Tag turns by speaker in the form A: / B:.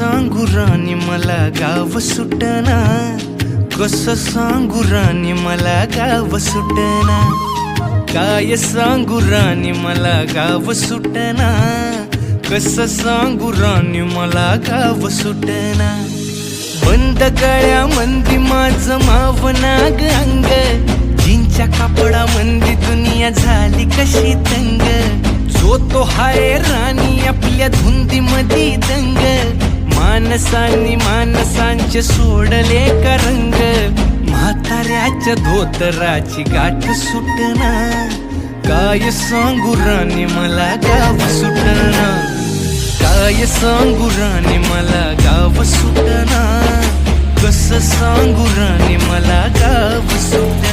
A: सांगू राणी मला गाव सुटना, कसं सांगू राणी मला गाव सुटना, काय सांगू राणी मला गाव सुटना, कसं सांगू राणी मला गाव सुटना। बंद गळ्यामंदी माझं मावनाग अंग, जीनच्या कापडामंदी दुनिया झाली कशी तंग, जो तो हाय राणी आपल्या धुंदीमधी दंग, माणसांनी माणसांचे सोडले का रंग, म्हाताऱ्याच्या धोतराची गाठ सुटना, काय सांगू राणी मला गाव सुटना, काय सांगू राणी मला गाव सुटना, कसं सांगू राणी मला गाव सुटना।